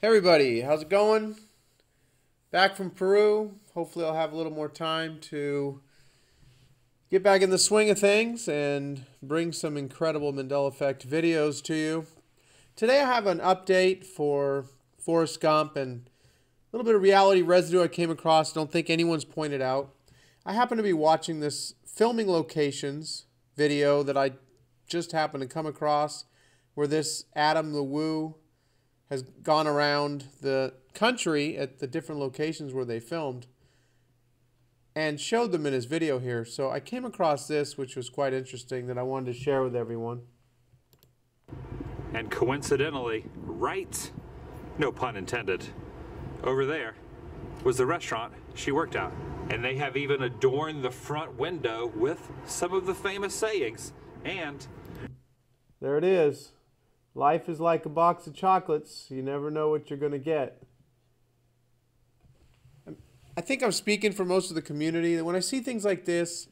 Hey everybody, how's it going? Back from Peru. Hopefully I'll have a little more time to get back in the swing of things and bring some incredible Mandela Effect videos to you. Today I have an update for Forrest Gump and a little bit of reality residue I came across. Don't think anyone's pointed out. I happen to be watching this filming locations video that I just happened to come across where this Adam the Woo has gone around the country at the different locations where they filmed and showed them in his video here. So I came across this, which was quite interesting, that I wanted to share with everyone. And coincidentally, right, no pun intended, over there was the restaurant she worked at. And they have even adorned the front window with some of the famous sayings. And there it is. Life is like a box of chocolates. You never know what you're going to get. I think I'm speaking for most of the community that when I see things like this,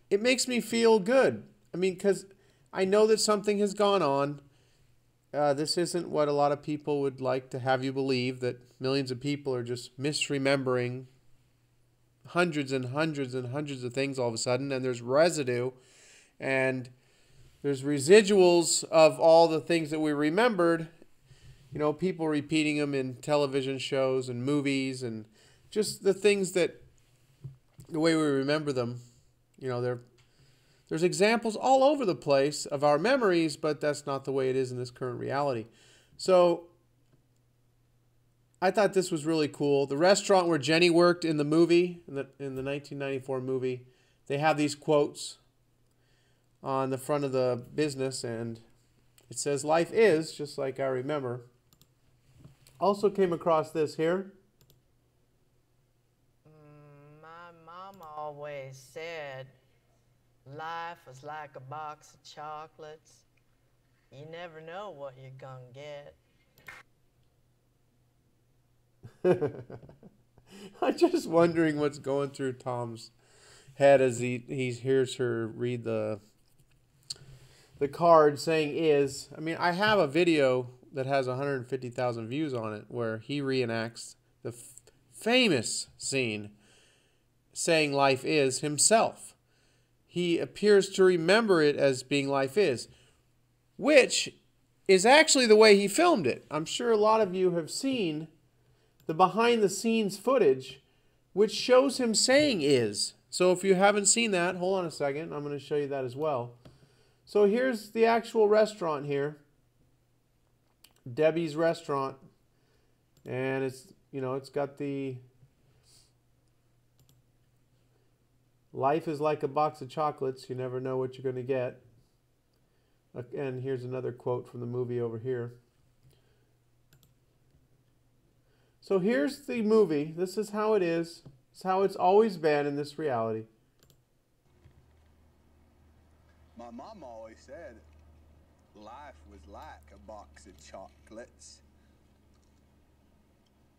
it makes me feel good. I mean, because I know that something has gone on. This isn't what a lot of people would like to have you believe, that millions of people are just misremembering hundreds and hundreds and hundreds of things all of a sudden, and there's residue, and there's residuals of all the things that we remembered, you know, people repeating them in television shows and movies and just the things that, the way we remember them, you know, there's examples all over the place of our memories, but that's not the way it is in this current reality. So I thought this was really cool. The restaurant where Jenny worked in the movie, in the 1994 movie, they have these quotes on the front of the business, and it says, "Life is just like I remember." Also came across this here. My mom always said, life is like a box of chocolates. You never know what you're gonna get. I'm just wondering what's going through Tom's head as he hears her read the card saying is. I mean, I have a video that has 150,000 views on it where he reenacts the famous scene saying life is himself. He appears to remember it as being life is, which is actually the way he filmed it. I'm sure a lot of you have seen the behind the scenes footage which shows him saying is. So if you haven't seen that, hold on a second, I'm going to show you that as well. So here's the actual restaurant here, Debi's restaurant, and it's, you know, it's got the life is like a box of chocolates, you never know what you're going to get. And here's another quote from the movie over here. So here's the movie. This is how it is. It's how it's always been in this reality. My mom always said life was like a box of chocolates.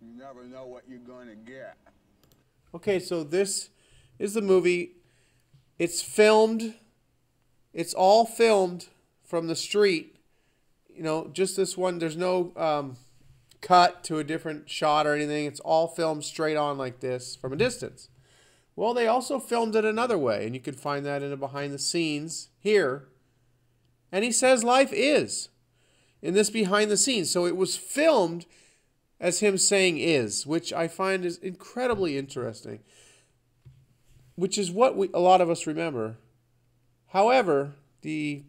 You never know what you're going to get. Okay, so this is the movie. It's filmed. It's all filmed from the street. You know, just this one. There's no cut to a different shot or anything. It's all filmed straight on like this from a distance. Well, they also filmed it another way, and you can find that in a behind the scenes here. And he says life is in this behind the scenes. So it was filmed as him saying is, which I find is incredibly interesting, which is what a lot of us remember. However, the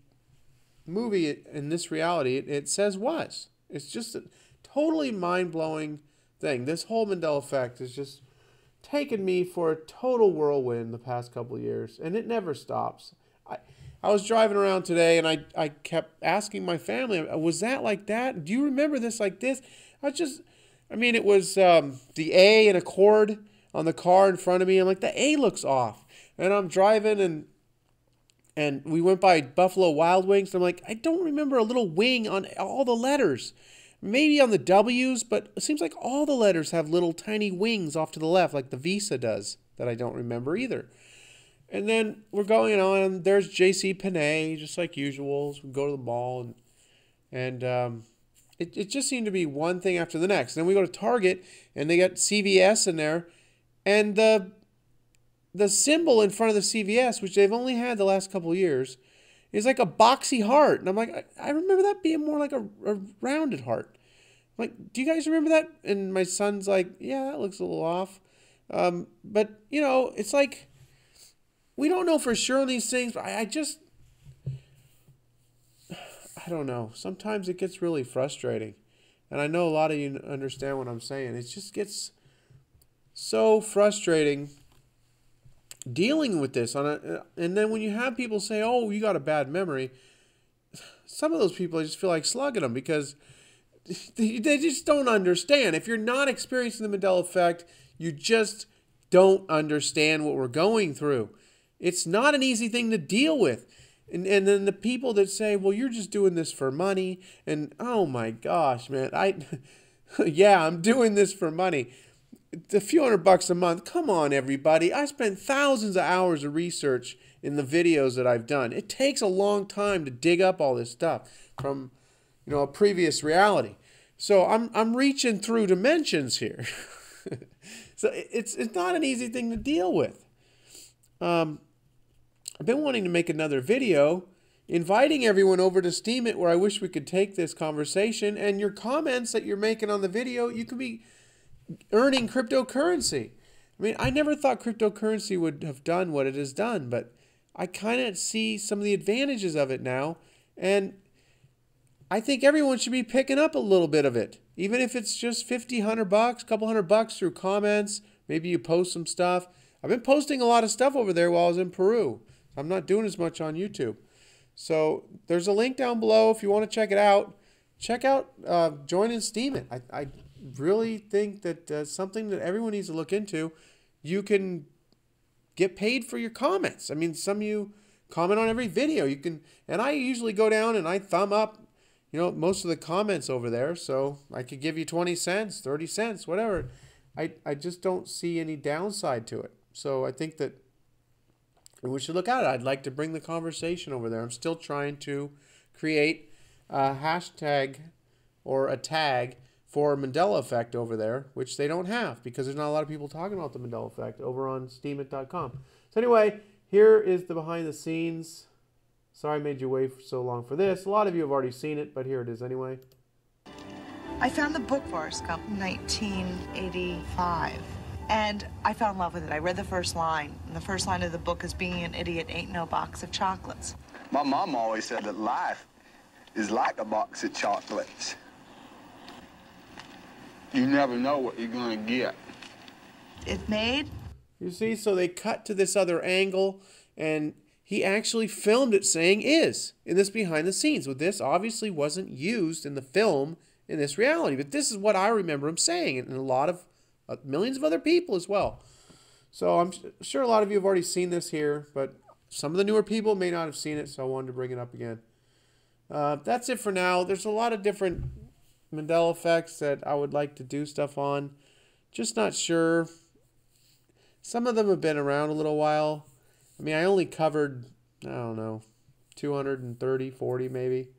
movie in this reality, it says was. It's just a totally mind-blowing thing. This whole Mandela Effect has just taken me for a total whirlwind the past couple of years, and it never stops. I was driving around today, and I kept asking my family, was that like that? Do you remember this like this? I mean, it was the A and a chord on the car in front of me. I'm like, the A looks off. And I'm driving, and we went by Buffalo Wild Wings. And I'm like, I don't remember a little wing on all the letters. Maybe on the W's, but it seems like all the letters have little tiny wings off to the left, like the Visa does, that I don't remember either. And then we're going on, and there's J.C. Penney, just like usual. So we go to the mall, and it just seemed to be one thing after the next. Then we go to Target, and they got CVS in there, and the symbol in front of the CVS, which they've only had the last couple of years, is like a boxy heart. And I'm like, I remember that being more like a rounded heart. I'm like, do you guys remember that? And my son's like, yeah, that looks a little off. But, you know, it's like, we don't know for sure on these things, but I don't know. Sometimes it gets really frustrating. And I know a lot of you understand what I'm saying. It just gets so frustrating dealing with this and then when you have people say, oh, you got a bad memory, some of those people, I just feel like slugging them, because they just don't understand. If you're not experiencing the Mandela effect, you just don't understand what we're going through. It's not an easy thing to deal with. And then the people that say, well, you're just doing this for money, and oh my gosh, man, yeah, I'm doing this for money. A few $100 a month. Come on, everybody. I spent thousands of hours of research in the videos that I've done. It takes a long time to dig up all this stuff from, you know, a previous reality. So I'm reaching through dimensions here. So it's not an easy thing to deal with. I've been wanting to make another video inviting everyone over to Steam It, where I wish we could take this conversation, and your comments that you're making on the video, you could be earning cryptocurrency. I mean, I never thought cryptocurrency would have done what it has done, but I kind of see some of the advantages of it now, and I think everyone should be picking up a little bit of it, even if it's just $50, $100, a couple $100 through comments. Maybe you post some stuff. I've been posting a lot of stuff over there while I was in Peru. I'm not doing as much on YouTube. So there's a link down below if you want to check it out. Check out Join and Steam It. I really think that something that everyone needs to look into. You can get paid for your comments. I mean, some of you comment on every video. You can, and I usually go down and I thumb up, you know, most of the comments over there. So I could give you 20 cents, 30 cents, whatever. I just don't see any downside to it. So I think that we should look at it. I'd like to bring the conversation over there. I'm still trying to create a hashtag or a tag for Mandela effect over there, which they don't have because there's not a lot of people talking about the Mandela effect over on steamit.com. So anyway, here is the behind the scenes. Sorry I made you wait for so long for this. A lot of you have already seen it, but here it is anyway. I found the book Forrest Gump in 1985, and I fell in love with it. I read the first line, and the first line of the book is, being an idiot ain't no box of chocolates. My mom always said that life is like a box of chocolates. You never know what you're going to get. It made... You see, so they cut to this other angle, and he actually filmed it saying is in this behind the scenes. Well, this obviously wasn't used in the film in this reality, but this is what I remember him saying, and a lot of millions of other people as well. So I'm sure a lot of you have already seen this here, but some of the newer people may not have seen it, so I wanted to bring it up again. That's it for now. There's a lot of different Mandela effects that I would like to do stuff on. Just not sure. Some of them have been around a little while. I mean, I only covered, I don't know, 230, 40 maybe.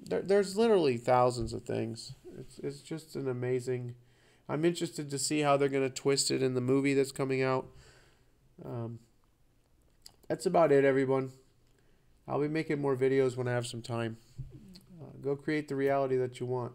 There's literally thousands of things. It's just an amazing... I'm interested to see how they're going to twist it in the movie that's coming out. That's about it, everyone. I'll be making more videos when I have some time. Go create the reality that you want.